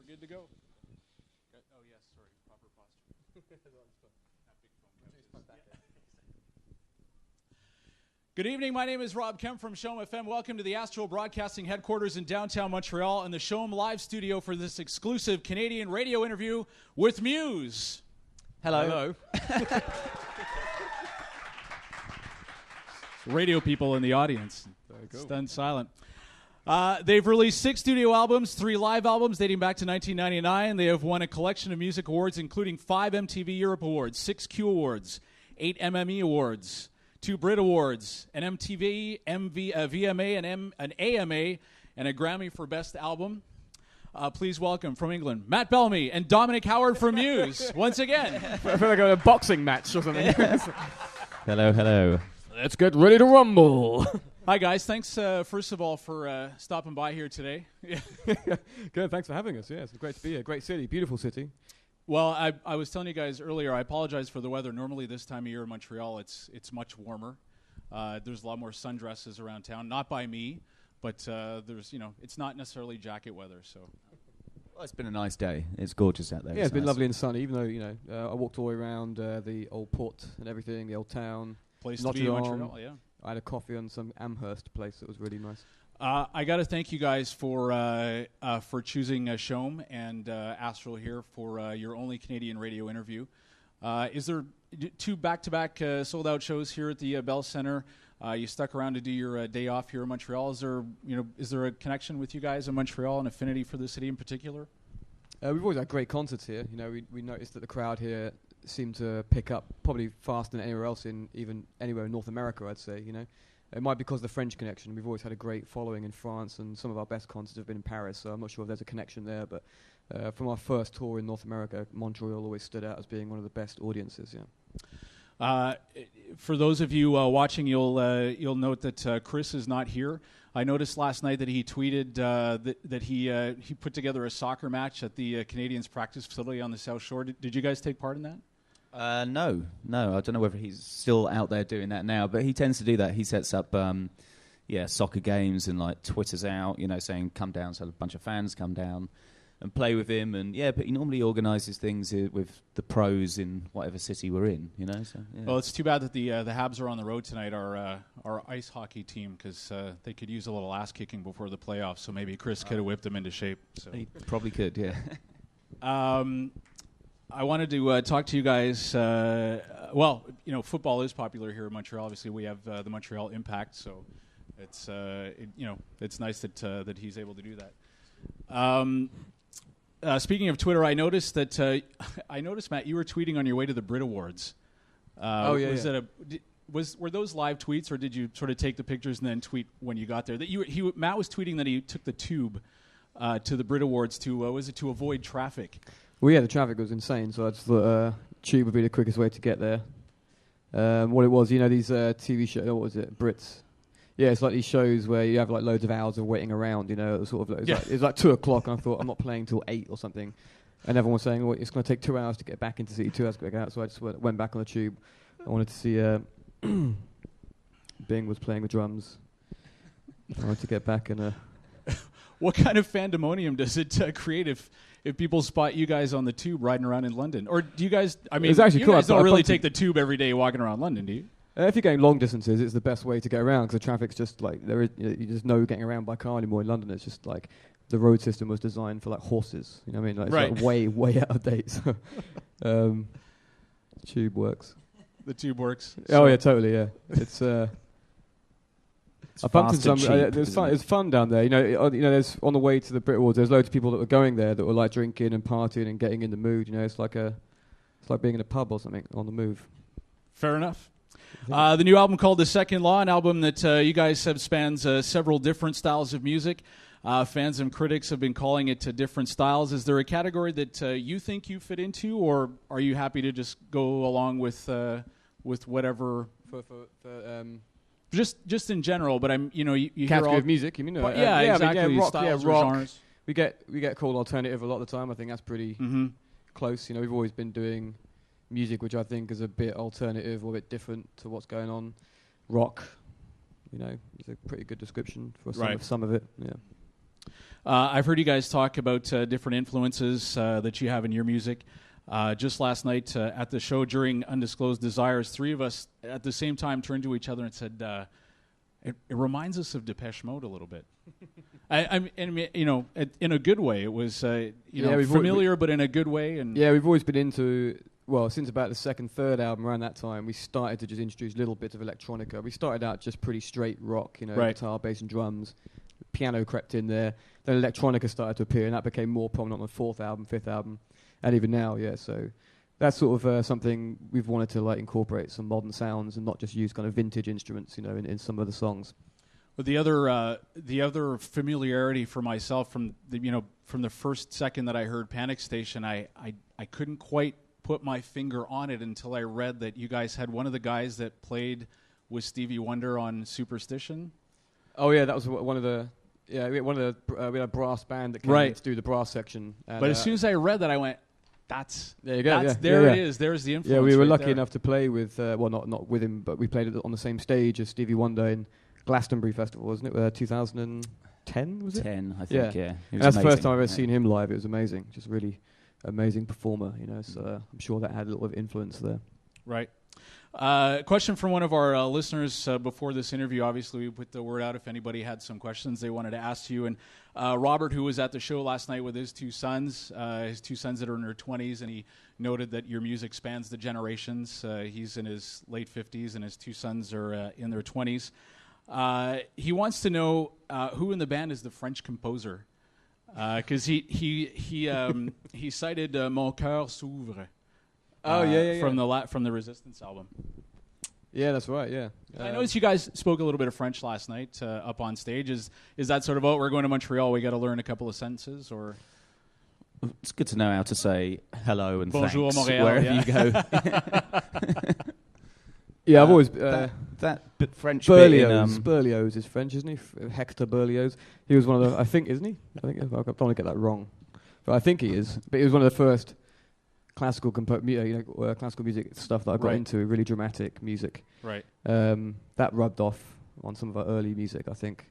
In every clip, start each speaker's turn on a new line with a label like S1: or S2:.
S1: Good to go. Oh, yes, sorry. Proper posture. Good evening. My name is Rob Kemp from Showem FM. Welcome to the Astral Broadcasting headquarters in downtown Montreal and the Showem live studio for this exclusive Canadian radio interview with Muse.
S2: Hello.
S1: Radio people in the audience.
S2: Very cool.
S1: Stunned silent. They've released 6 studio albums, 3 live albums dating back to 1999. They have won a collection of music awards, including 5 MTV Europe Awards, 6 Q Awards, 8 MME Awards, 2 Brit Awards, an MTV, VMA, an AMA, and a Grammy for Best Album. Please welcome from England, Matt Bellamy and Dominic Howard from Muse, once again.
S2: I feel like a boxing match or something.
S3: Hello.
S2: Let's get ready to rumble.
S1: Hi, guys. Thanks, first of all, for stopping by here today.
S2: Good. Thanks for having us. Yeah, it's great to be here. Great city. Beautiful city.
S1: Well, I was telling you guys earlier, I apologize for the weather. Normally this time of year in Montreal, it's much warmer. There's a lot more sundresses around town. Not by me, but there's, it's not necessarily jacket weather. So.
S3: Well, it's been a nice day. It's gorgeous out there.
S2: Yeah, it's been
S3: nice.
S2: lovely and sunny, even though, I walked all the way around the old port and everything, the old town.
S1: Place to be in Montreal, yeah.
S2: I had a coffee on some Amherst place that was really nice.
S1: I got to thank you guys for choosing Showem and Astral here for your only Canadian radio interview. Is there 2 back-to-back sold-out shows here at the Bell Centre? You stuck around to do your day off here in Montreal. Is there a connection with you guys in Montreal, an affinity for the city in particular?
S2: We've always had great concerts here. We noticed that the crowd here seemed to pick up probably faster than anywhere else even anywhere in North America, I'd say. It might be because of the French connection. We've always had a great following in France, and some of our best concerts have been in Paris, so I'm not sure if there's a connection there, but from our first tour in North America, Montreal always stood out as being one of the best audiences, yeah.
S1: For those of you watching, you'll note that Chris is not here. I noticed last night that he tweeted that he put together a soccer match at the Canadiens practice facility on the South Shore. Did you guys take part in that?
S3: No. I don't know whether he's still out there doing that now, but he tends to do that. He sets up, soccer games and twitters out, saying come down, so a bunch of fans come down and play with him. And but he normally organises things with the pros in whatever city we're in, So, yeah.
S1: Well, it's too bad that the Habs are on the road tonight, our ice hockey team, because they could use a little ass kicking before the playoffs. So maybe Chris could have whipped them into shape. So.
S3: He probably could, yeah.
S1: I wanted to talk to you guys. Football is popular here in Montreal. Obviously, we have the Montreal Impact, so it's it's nice that he's able to do that. Speaking of Twitter, I noticed that Matt, you were tweeting on your way to the Brit Awards.
S2: Yeah.
S1: Were those live tweets, or did you sort of take the pictures and then tweet when you got there? That Matt was tweeting that he took the tube to the Brit Awards to avoid traffic.
S2: Well, yeah, the traffic was insane, so I just thought tube would be the quickest way to get there. What it was, these TV shows, what was it, Brits? Yeah, it's like these shows where you have loads of hours of waiting around, it's like 2 o'clock, and I thought, I'm not playing till 8 or something. And everyone was saying, well, it's going to take 2 hours to get back into the city, 2 hours to get out, so I just went back on the tube. I wanted to see Bing was playing the drums. I wanted to get back and...
S1: What kind of pandemonium does it create if people spot you guys on the tube riding around in London, or do you guys? I mean,
S2: It's actually
S1: you
S2: cool.
S1: guys
S2: I
S1: don't really
S2: bumped
S1: take the tube every day walking around London, do you?
S2: If you're going long distances, it's the best way to get around because the traffic's just like there is. You just know getting around by car anymore in London. It's just like the road system was designed for like horses. You know what I mean? Like, it's like way out of date. So, tube works.
S1: The tube works.
S2: Oh yeah, totally. Yeah, it's.
S3: It's
S2: I bumped into
S3: fast and
S2: some.
S3: cheap,
S2: It's fun.
S3: isn't it?
S2: It's fun down there. There's on the way to the Brit Awards. There's loads of people that were going there that were like drinking and partying and getting in the mood. It's like being in a pub or something on the move.
S1: Fair enough. The new album called The Second Law, an album that you guys have spans several different styles of music. Fans and critics have been calling it different styles. Is there a category that you think you fit into, or are you happy to just go along with whatever? Just in general, but you hear
S2: Category
S1: all
S2: of music, you mean?
S1: exactly.
S2: Rock,
S1: styles or
S2: rock.
S1: genres.
S2: We get called alternative a lot of the time. I think that's pretty close. We've always been doing music which I think is a bit alternative or a bit different to what's going on. Rock, is a pretty good description for some of it. Yeah.
S1: I've heard you guys talk about different influences that you have in your music. Just last night at the show during Undisclosed Desires, three of us at the same time turned to each other and said, it reminds us of Depeche Mode a little bit. In a good way. It was familiar, but in a good way. And
S2: yeah, we've always been into, since about the second, third album, around that time, we started to just introduce little bits of electronica. We started out just pretty straight rock, guitar, bass and drums. Piano crept in there. Then electronica started to appear, and that became more prominent on the fourth album, fifth album, and even now, yeah. So that's sort of something we've wanted to incorporate some modern sounds and not just use kind of vintage instruments, in some of the songs.
S1: But the other familiarity for myself from the first second that I heard Panic Station, I couldn't quite put my finger on it until I read that you guys had one of the guys that played with Stevie Wonder on Superstition.
S2: Oh yeah, that was one of the. Yeah, we had a brass band that came in to do the brass section.
S1: But as soon as I read that, I went, "That's
S2: there you go.
S1: It is. There's the influence."
S2: Yeah, we were
S1: right
S2: lucky
S1: there.
S2: enough to play with not with him, but we played it on the same stage as Stevie Wonder in Glastonbury Festival, wasn't it? 2010 was it?
S3: 10, I think. Yeah.
S2: And that's the first time I've ever seen him live. It was amazing. Just really amazing performer. So I'm sure that had a little of influence there.
S1: Right. Question from one of our listeners before this interview. Obviously, we put the word out if anybody had some questions they wanted to ask you. And Robert, who was at the show last night with his two sons that are in their 20s, and he noted that your music spans the generations. He's in his late 50s, and his two sons are in their 20s. He wants to know who in the band is the French composer, because he cited Mon Cœur s'ouvre. From the Resistance album.
S2: Yeah, that's right. Yeah,
S1: I noticed you guys spoke a little bit of French last night up on stage. Is that sort of we're going to Montreal? We got to learn a couple of sentences, or
S3: it's good to know how to say hello and
S1: Bonjour,
S3: thanks
S1: Montreal,
S3: wherever you go.
S2: Yeah, I've always
S3: that French
S2: Berlioz.
S3: bit in,
S2: Berlioz is French, isn't he? Hector Berlioz. He was one of the. I think, isn't he? I don't want to get that wrong, but I think he is. But he was one of the first classical classical music stuff that I got into, really dramatic music.
S1: Right.
S2: That rubbed off on some of our early music, I think.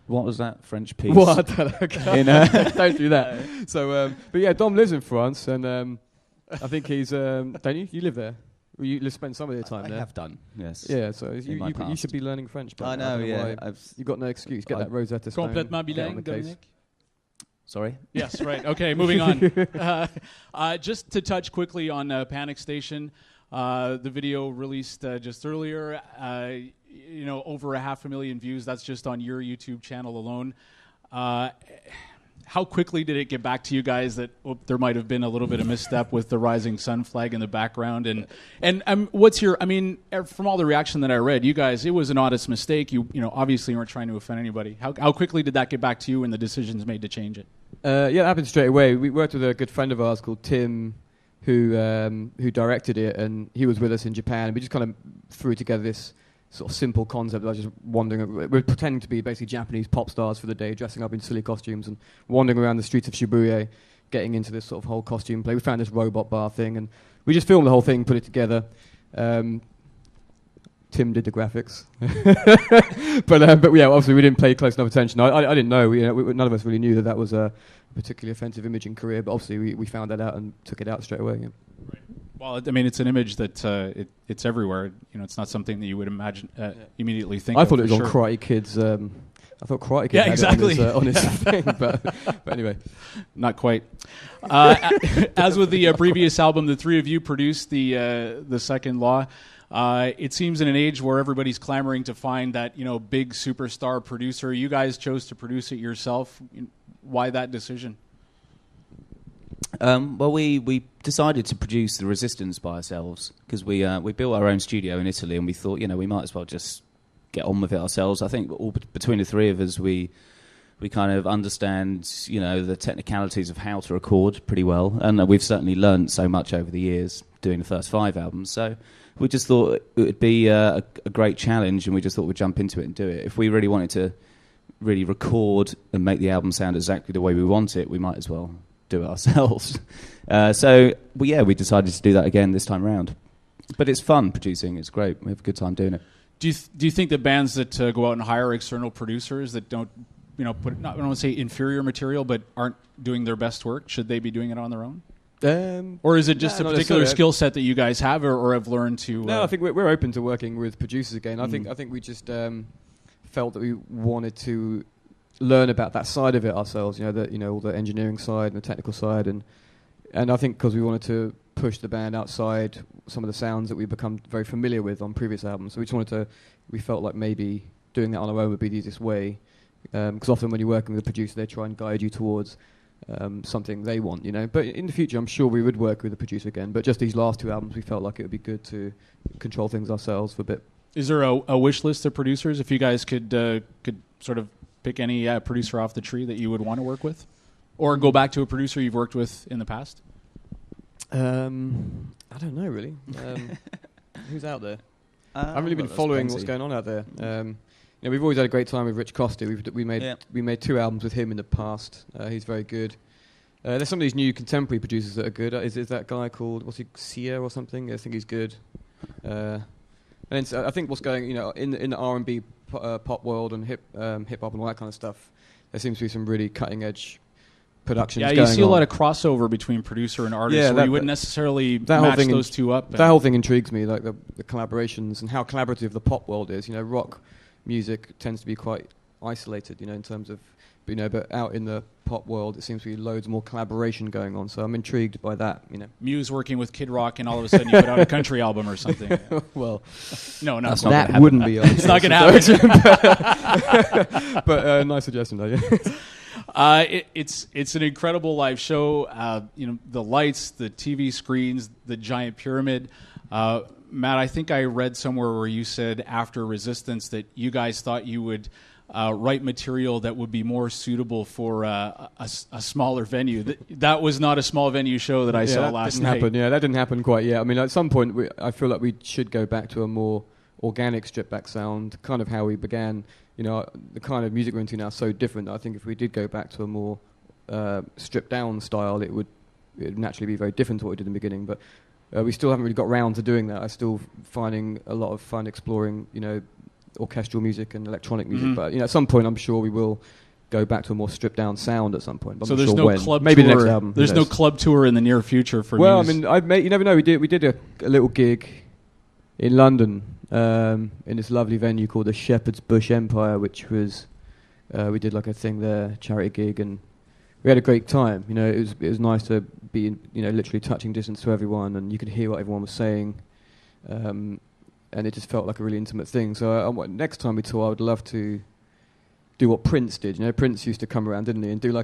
S3: what was that French piece?
S2: What? Don't do that. So, but yeah, Dom lives in France, and I think he's. Don't you? You live there. You spend some of your time there.
S3: I have done, yes.
S2: Yeah, so you should be learning French.
S3: I know, yeah.
S2: You've got no excuse. Get that Rosetta Stone.
S1: Complètement bilingue, Dominic.
S3: Sorry?
S1: Yes, right. Okay, moving on. Just to touch quickly on Panic Station, the video released just earlier, over 500,000 views. That's just on your YouTube channel alone. How quickly did it get back to you guys that there might have been a little bit of misstep with the rising sun flag in the background? And what's your, from all the reaction that I read, you guys, it was an honest mistake. You obviously weren't trying to offend anybody. How quickly did that get back to you and the decisions made to change it?
S2: Yeah, it happened straight away. We worked with a good friend of ours called Tim, who directed it, and he was with us in Japan. We just kind of threw together this sort of simple concept. I was just wandering. We're pretending to be basically Japanese pop stars for the day, dressing up in silly costumes and wandering around the streets of Shibuya, getting into this sort of whole costume play. We found this robot bar thing, and we just filmed the whole thing, put it together. Tim did the graphics. but yeah, obviously we didn't pay close enough attention. I didn't know. None of us really knew that was a particularly offensive image in Korea. But obviously we found that out and took it out straight away. Yeah.
S1: Right. Well, I mean, it's an image that it's everywhere. It's not something that you would imagine immediately think.
S2: I
S1: of
S2: thought it was on
S1: sure.
S2: Karate Kid's. I thought Karate Kid had
S1: exactly.
S2: it on his thing, but anyway.
S1: Not quite. As with the previous album, the three of you produced the Second Law. It seems in an age where everybody's clamoring to find that big superstar producer, you guys chose to produce it yourself. Why that decision?
S3: Well, we decided to produce The Resistance by ourselves because we built our own studio in Italy, and we thought we might as well just get on with it ourselves. I think between the three of us, we kind of understand the technicalities of how to record pretty well, and we've certainly learned so much over the years doing the first 5 albums. So we just thought it would be a great challenge, and we just thought we'd jump into it and do it. If we really wanted to really record and make the album sound exactly the way we want it, we might as well do it ourselves. So we decided to do that again this time around. But it's fun producing. It's great. We have a good time doing it.
S1: Do you think that bands that go out and hire external producers that don't put I don't want to say inferior material but aren't doing their best work, should they be doing it on their own? Or is it just a particular skill set that you guys have or have learned to?
S2: No, I think we're open to working with producers again. I think we just felt that we wanted to learn about that side of it ourselves. All the engineering side and the technical side, and I think because we wanted to push the band outside some of the sounds that we've become very familiar with on previous albums. So we felt like maybe doing that on our own would be the easiest way. Because often when you're working with a producer, they try and guide you towards something they want, But in the future, I'm sure we would work with a producer again. But just these last 2 albums, we felt like it would be good to control things ourselves for a bit.
S1: Is there a wish list of producers? If you guys could sort of pick any producer off the tree that you would want to work with? Or go back to a producer you've worked with in the past?
S2: I don't know, really. Who's out there? I haven't really been following what's going on out there. We've always had a great time with Rich Costi. We made 2 albums with him in the past. He's very good. There's some of these new contemporary producers that are good. Is that guy called Sia or something? I think he's good. And I think what's going in the R&B pop world and hip hop and all that kind of stuff, there seems to be some really cutting edge productions going on. Yeah, you
S1: see a lot of crossover between producer and artist where you wouldn't necessarily match those two up.
S2: That whole thing intrigues me, like the collaborations and how collaborative the pop world is. Rock music tends to be quite isolated, in terms of, but out in the pop world, it seems to be loads more collaboration going on. So I'm intrigued by that,
S1: Muse working with Kid Rock, and all of a sudden you put out a country album or something.
S2: Well,
S1: no,
S2: that wouldn't be.
S1: It's not going to happen.
S2: But nice suggestion, though.
S1: It's an incredible live show. The lights, the TV screens, the giant pyramid. Matt, I think I read somewhere where you said after Resistance that you guys thought you would write material that would be more suitable for a smaller venue. That was not a small venue show that I saw last night.
S2: Yeah, that didn't happen quite yet. I mean, at some point, I feel like we should go back to a more organic stripped-back sound, kind of how we began. The kind of music we're into now is so different that I think if we did go back to a more stripped-down style, it would naturally be very different to what we did in the beginning. But we still haven't really got round to doing that. I'm still finding a lot of fun exploring, orchestral music and electronic music. Mm-hmm. But at some point, I'm sure we will go back to a more stripped down sound at some point. But
S1: so
S2: I'm
S1: there's
S2: sure
S1: no
S2: when.
S1: club
S2: Maybe
S1: tour.
S2: The next album.
S1: There's no club tour in the near future for
S2: Well,
S1: Muse.
S2: I mean, you never know. We did a little gig in London in this lovely venue called the Shepherd's Bush Empire, which was we did like a thing there, charity gig, and we had a great time. It was nice to be in, literally touching distance to everyone, and you could hear what everyone was saying. And it just felt like a really intimate thing. So next time we tour, I would love to do what Prince did. Prince used to come around, didn't he, and do like